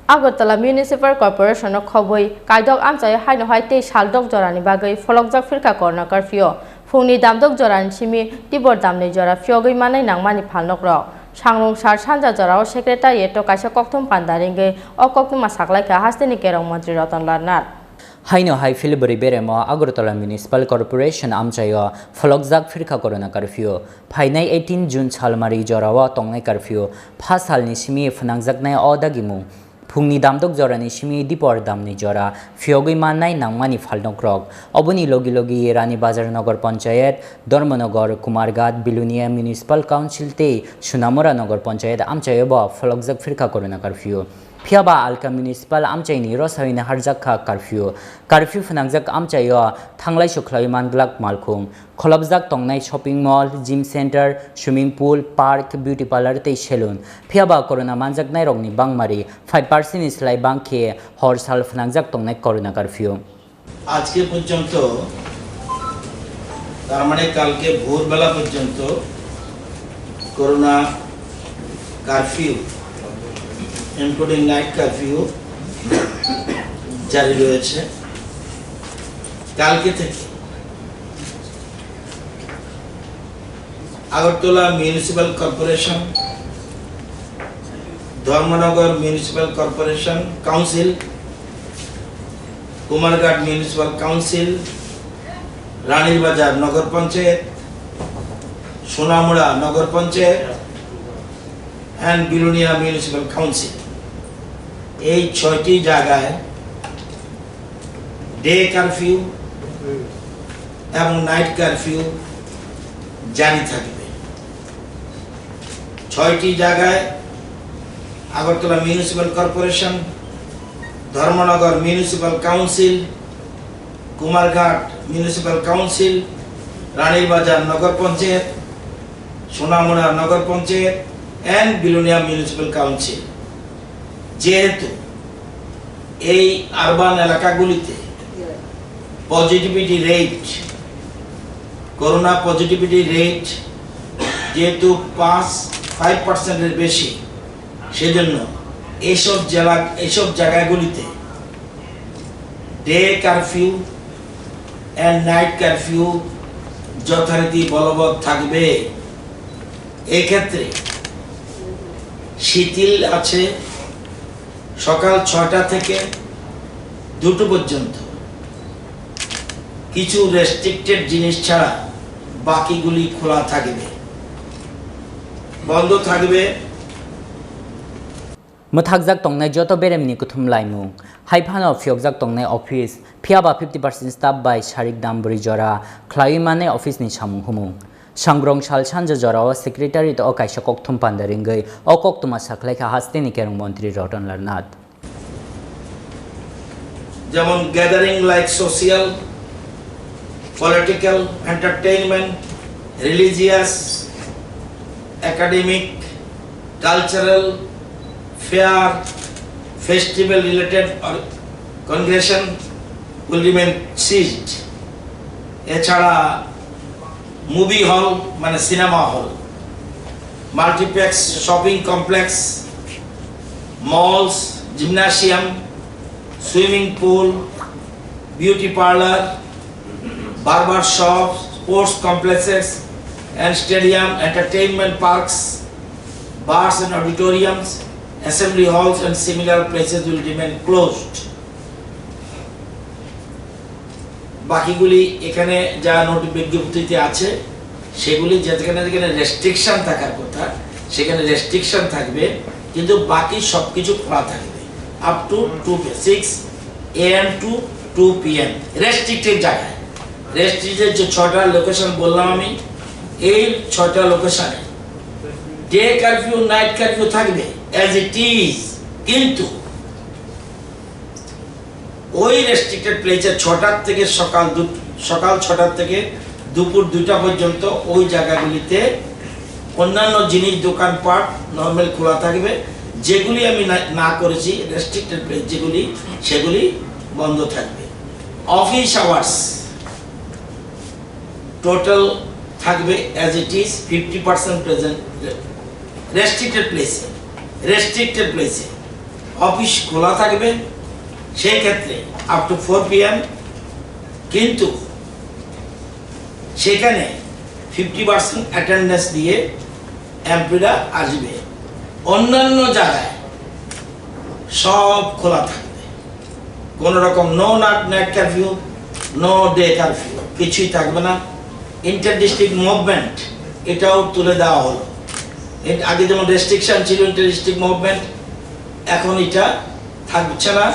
Agartala Municipal Corporation of Khoboi, Kaidok Amchaio Haino Haite Shaldok Jorani Bagwi, Pholokjak Phirkha Corner Curfew, Phungni Damdok Joran Chimi, Tibor Damni Jora, Fyogi Mane Nangmani Palnok Rock, Shanglong Shar Shanja Jora, Secretary to Kaisha Koktum Pandaringe, or Koktum Masaklaka Hasteni Kerong Montri Rotan Larnat. Haino Hai Filiburi Beremo, Agartala Municipal Corporation Amchaio, Pholokjak Phirkha Corner Curfew, Painai 18 June Chalmari Jorawa Tongai Curfew, Pasal Nishimi Funangzaknai Odagimu. Phungni damdok jorani shimi dipor damni jora Fyogi mannai nangmani phalnok rok oboni logi rani bazar nagar panchayat Dharmanagar Kumargat Bilunia Municipal Council te Sunamora nagar panchayat Amchaio ba Pholokjak Phirkha corona curfew Phiaba Alka Municipal Amchaini Rosawina Harjakha curfew Funangjak Amchaio Thanglai Sukhlai Manglak Malkhung Kholobjak Tongnai shopping mall gym center swimming pool park beauty parlor te salon Phiaba corona manjaknai rokni bangmari 5% islai bangkhe horsal Funangjak Tongnai corona curfew আজকে পর্যন্ত তার মানে কালকে ভোরবেলা পর্যন্ত corona curfew including night curfew জারি রয়েছে কালকে থেকে Agartala municipal corporation Dharmanagar municipal corporation council Kumarghat municipal council রানীর বাজার নগর পঞ্চায়েত সোনামুড়া নগর panchayat and Bilunia Municipal Council এই ৬টি জায়গায় ডে কারফিউ এবং নাইট কারফিউ জারি থাকবে ৬টি জায়গায় Agartala municipal corporation Dharmanagar municipal council Kumarghat municipal council রানীর বাজার নগর পঞ্চায়েত সোনামুড়া নগর panchayat and Bilunia Municipal Council যেহেতু এই আরবান এলাকাগুলিতে positivity rate corona positivity rate যেহেতু 5% এর বেশি সেজন্য এইসব জায়গাগুলিতে day curfew and night curfew যথারীতি বলবৎ থাকবে এই ক্ষেত্রে শিথিল আছে সকাল ৬টা থেকে ২টো পর্যন্ত কিছু রেস্ট্রিক্টেড জিনিস ছাড়া বাকিগুলি খোলা থাকবে বন্ধ থাকবে Muthakjak tongnai joto beremni kuthum laimu Haifano Pholokjak tongnai office Phiaba 50% staff by Sharik Damburi Jora Khlai mane office ni samung humung Sangrong Shalchanja Jorao Secretary to Okaisha Koktum Pandaringai Okoktuma Saklaika Hasteni Kerong Montri Rotan Larnat যেমন gathering like social political entertainment religious academic cultural fair festival related congregation will remain seized এছাড়া movie hall মানে cinema hall multiplex shopping complex malls gymnasium swimming pool beauty parlour barber shop sports complexes and stadium entertainment parks bars and auditoriums assembly halls and similar places will remain closed বাকিগুলি এখানে যা note বিজ্ঞপ্তিতে আছে সেগুলি যেখানে restriction থাকার কথা সেখানে রেস্ট্রিকশন থাকবে কিন্তু বাকি সবকিছু খোলা থাকবে up to 6 am to 2 pm restricted জায়গায় রেস্ট্রিক্টেড যে 6টা লোকেশন বললাম আমি এই 6টা লোকেশনে ডে কারফিউ নাইট কারফিউ থাকবে অ্যাজ ইট ইজ কিন্তু ওই রেস্ট্রিক্টেড প্লেসে 6টা থেকে সকাল 6টা থেকে দুপুর 2টা পর্যন্ত ওই জায়গাগুলিতে অন্যান্য জিনিস দোকানপাট নরমাল খোলা থাকবে যেগুলি আমি না করেছি রেস্ট্রিক্টেড প্লেস যেগুলি সেগুলি বন্ধ থাকবে অফিস আওয়ার্স টোটাল থাকবে as it is 50% present restricted প্লেসে অফিস খোলা থাকবে, সেই ক্ষেত্রে আপ টু 4 PM, কিন্তু সেখানে 50% অ্যাটেন্ডেন্স দিয়ে এমপিরা আসবে। অন্যান্য জায়গায় সব খোলা থাকবে, কোনো রকম no night curfew, no day curfew, কিছুই থাকবে না। ইন্টার ডিস্ট্রিক্ট মুভমেন্ট এটাও তুলে দেওয়া হলো। আগে যেমন রেস্ট্রিকশন ছিল ইন্টার ডিস্ট্রিক্ট মুভমেন্ট, এখন এটা থাকছে না।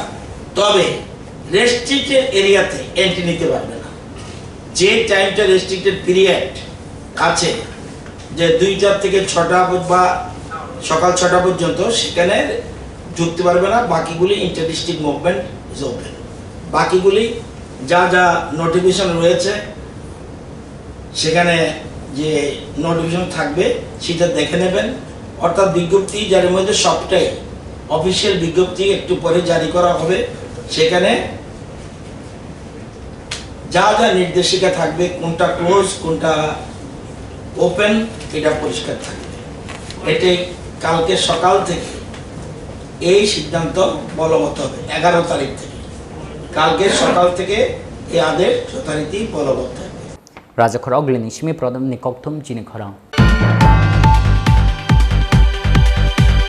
তবে রেস্ট্রিক্টেড এরিয়াতে এন্ট্রি নিতে পারবে না। যে টাইমটা রেস্ট্রিক্টেড পিরিয়ড আছে, যে 2টা থেকে 6টা বা সকাল 6টা পর্যন্ত, সেখানে ঢুকতে পারবে না। বাকিগুলি inter district movement is open. বাকিগুলি যা যা নোটিফিকেশন রয়েছে, সেখানে যে নোটিফিকেশন থাকবে সেটা দেখে নেবেন। অর্থাৎ বিজ্ঞপ্তি যার মধ্যে সবটাই অফিসিয়াল বিজ্ঞপ্তি একটু পরে জারি করা হবে। সেখানে যা যা নির্দেশিকা থাকবে, কোনটা ক্লোজ কোনটা ওপেন, এটা পরিষ্কার থাকবে। এটি কালকে সকাল থেকে এই সিদ্ধান্ত বলবৎ হবে, 11 তারিখ থেকে। কালকে সকাল থেকে এই আদেশ যথারীতি বলবৎ হবে। Raja Khorang Glini Shimi Pradam Nikoktum Chini Khorang.